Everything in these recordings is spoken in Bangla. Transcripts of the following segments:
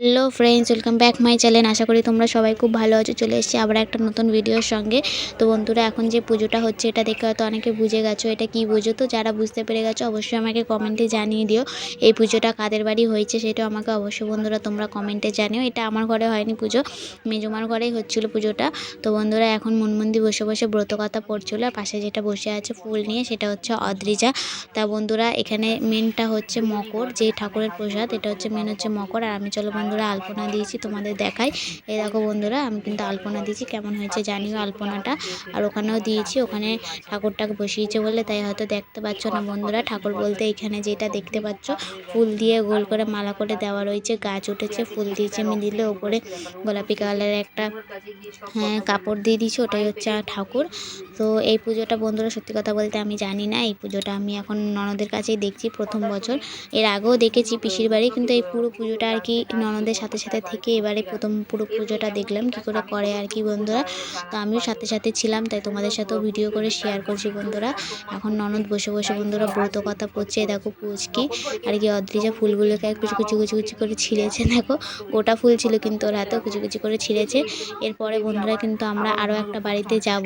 Hello friends, welcome back my channel. আশা করি তোমরা সবাই খুব ভালো আছো। চলে এসেছি আবার একটা নতুন ভিডিওর সঙ্গে। তো বন্ধুরা, এখন যে পুজোটা হচ্ছে এটা দেখে হয়তো অনেকে বুঝে গেছো এটা কি পুজো। তো যারা বুঝতে পেরে গেছো অবশ্যই আমাকে কমেন্টে জানিয়ে দিও এই পুজোটা কাদের বাড়ি হয়েছে, সেটাও আমাকে অবশ্যই বন্ধুরা তোমরা কমেন্টে জানিও। এটা আমার ঘরে হয়নি পুজো, মেজমার ঘরেই হচ্ছিলো পুজোটা। তো বন্ধুরা, এখন মনমন্দি বসে বসে ব্রতকথা পড়ছিল। আর পাশে যেটা বসে আছে ফুল নিয়ে সেটা হচ্ছে অদ্রিজা। তা বন্ধুরা, এখানে মেনটা হচ্ছে মকর, যে ঠাকুরের প্রসাদ এটা হচ্ছে মেন হচ্ছে মকর। আর আমি চলো বন্ধুরা আলপনা দিয়েছি তোমাদের দেখাই। এই দেখো বন্ধুরা, আমি কিন্তু আলপনা দিয়েছি, কেমন হয়েছে জানিও আলপনাটা। আর ওখানেও দিয়েছি, ওখানে ঠাকুরটাকে বসিয়েছে বলে তাই হয়তো দেখতে পাচ্ছ না বন্ধুরা। ঠাকুর বলতে এখানে যেটা দেখতে পাচ্ছ ফুল দিয়ে গোল করে মালা করে দেওয়া রয়েছে, গাছ উঠেছে, ফুল দিয়েছে মিডিলে, ওপরে গোলাপি কালারের একটা কাপড় দিয়ে দিয়েছি, ওটাই হচ্ছে ঠাকুর। তো এই পুজোটা বন্ধুরা সত্যি কথা বলতে আমি জানি না, এই পুজোটা আমি এখন ননদের কাছেই দেখছি প্রথম বছর। এর আগেও দেখেছি পিসির বাড়ি, কিন্তু এই পুরো পুজোটা আর কি ননদের সাথে সাথে থেকে এবারে প্রথম পুরো পুজোটা দেখলাম কী করে করে আর কি বন্ধুরা। তো আমিও সাথে সাথে ছিলাম, তাই তোমাদের সাথেও ভিডিও করে শেয়ার করছি বন্ধুরা। এখন ননদ বসে বসে বন্ধুরা ব্রত কথা পড়ছে। দেখো পুচকি আর কি অদ্রিজা ফুলগুলোকে কুচি কুচি কুচি কুচি করে ছিঁড়েছে। দেখো গোটা ফুল ছিল কিন্তু ওর হাতেও কুচি কুচি করে ছিঁড়েছে। এরপরে বন্ধুরা কিন্তু আমরা আরও একটা বাড়িতে যাব,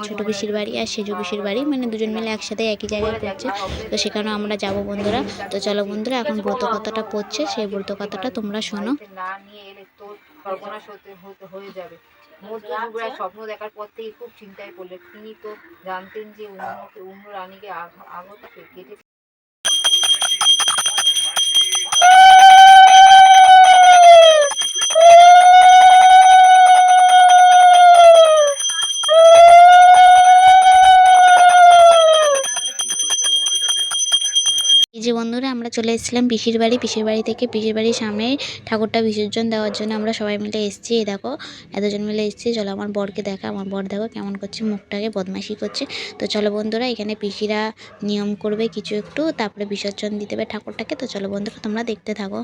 ছোটো পিসির বাড়ি আর সেজো পিসির বাড়ি, মানে দুজন মিলে একসাথে একই জায়গায় পড়ছে। তো সেখানেও আমরা যাব বন্ধুরা। তো চলো বন্ধুরা, এখন ব্রত কথাটা পড়ছে, সেই ব্রত কথাটা তোমরা শোনো। না নিয়ে এলে তো সর্বনাশ হয়ে যাবে। মধ্যযুগরায় স্বপ্ন দেখার পর থেকে খুব চিন্তায় পড়লেন। তিনি তো জানতেন যে উম্র রানীকে আগত কেটে এই যে বন্ধুরা, আমরা চলে এসেছিলাম পিসির বাড়ি। পিসির বাড়ি থেকে পিসির বাড়ির সামনে ঠাকুরটা বিসর্জন দেওয়ার জন্য আমরা সবাই মিলে এসেছি। এই দেখো এতজন মিলে এসেছি। চলো আমার বরকে দেখা, আমার বর দেখো কেমন করছে, মুখটাকে বদমাশি করছে। তো চলো বন্ধুরা, এখানে পিসিরা নিয়ম করবে কিছু একটু, তারপরে বিসর্জন দিতে হবে ঠাকুরটাকে। তো চলো বন্ধুরা তোমরা দেখতে থাকো।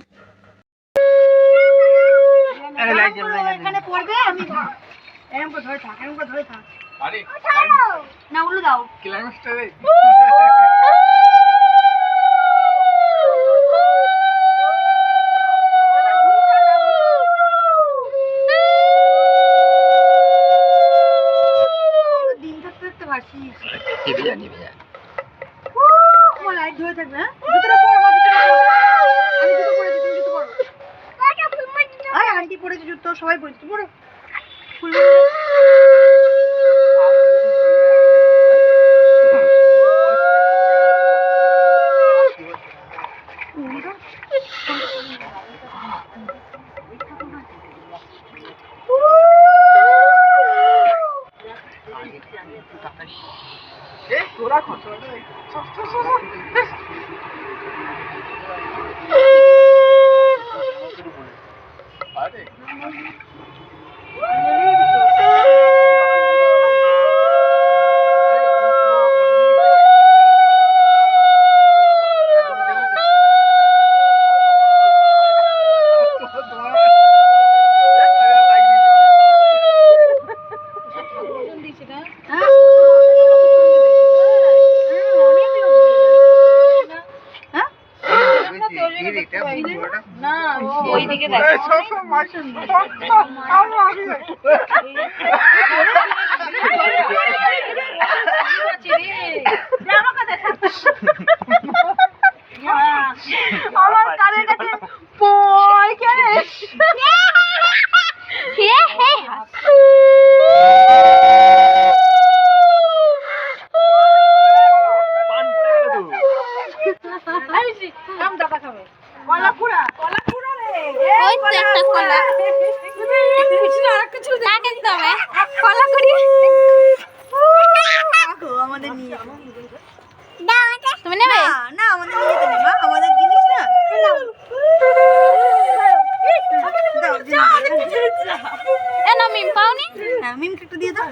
সবাই বলছি পড়ো ওইদিকে আমার কানের কাছে তুমি নেবে না? আমাদের নিয়ে যাবে মা, আমাদের জিনিস না। না মিম পাওনি? হ্যাঁ মিমকে একটু দিয়ে দাও।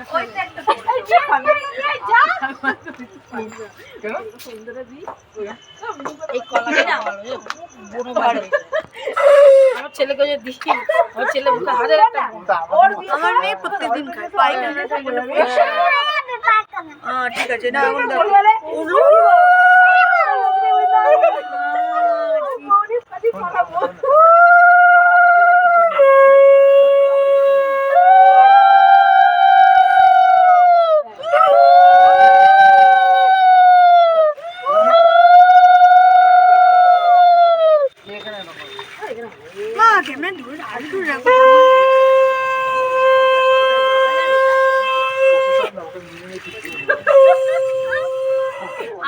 আমার ছেলেকে যে দিচ্ছি, আমার ছেলে মুখে হাজার একটা, আমার মেয়ে প্রত্যেকদিন খায় পায়খানা। ঠিক আছে না এখন দেখো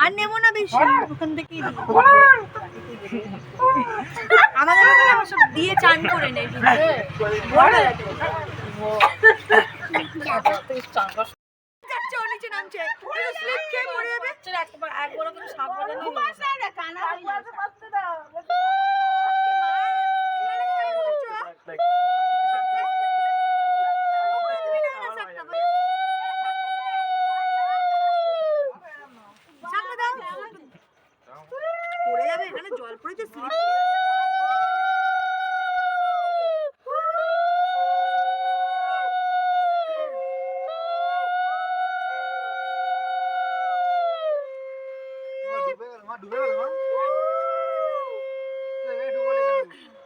আর নেবো না বেশি, ওখান থেকেই দিই। আমাদের ওখানে আমার সব দিয়ে চান করে নেয়। যাচ্ছে, ও নিচে নামছে, স্লিপ খেয়ে পড়ে যাবে। একবার করে সাবধানে নিয়ে পড়ে যাবে, এখানে জল পড়েছে, স্লিপ।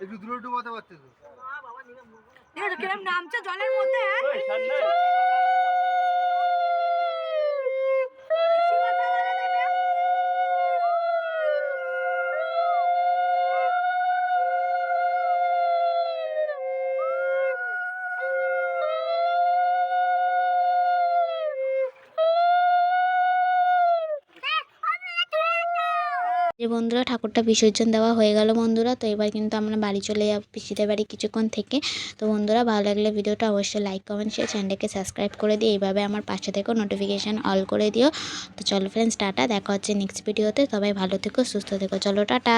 একটু দূরে ডুবাতে পারছে তো। কিরম নামছে জলের মধ্যে। যে বন্ধুরা ঠাকুরটা বিসর্জন দেওয়া হয়ে গেল বন্ধুরা, তো এবার কিন্তু আমরা বাড়ি চলে যাবো পিসিদের বাড়ি কিছুক্ষণ থেকে। তো বন্ধুরা ভালো লাগলে ভিডিওটা অবশ্যই লাইক কমেন্ট শেয়ার, চ্যানেলটাকে সাবস্ক্রাইব করে দিয়ে এইভাবে আমার পাশে থেকেও নোটিফিকেশান অল করে দিও। তো চলো ফ্রেন্ডস, টাটা, দেখা হচ্ছে নেক্সট ভিডিওতে। সবাই ভালো থেকো, সুস্থ থেকো, চলো টাটা।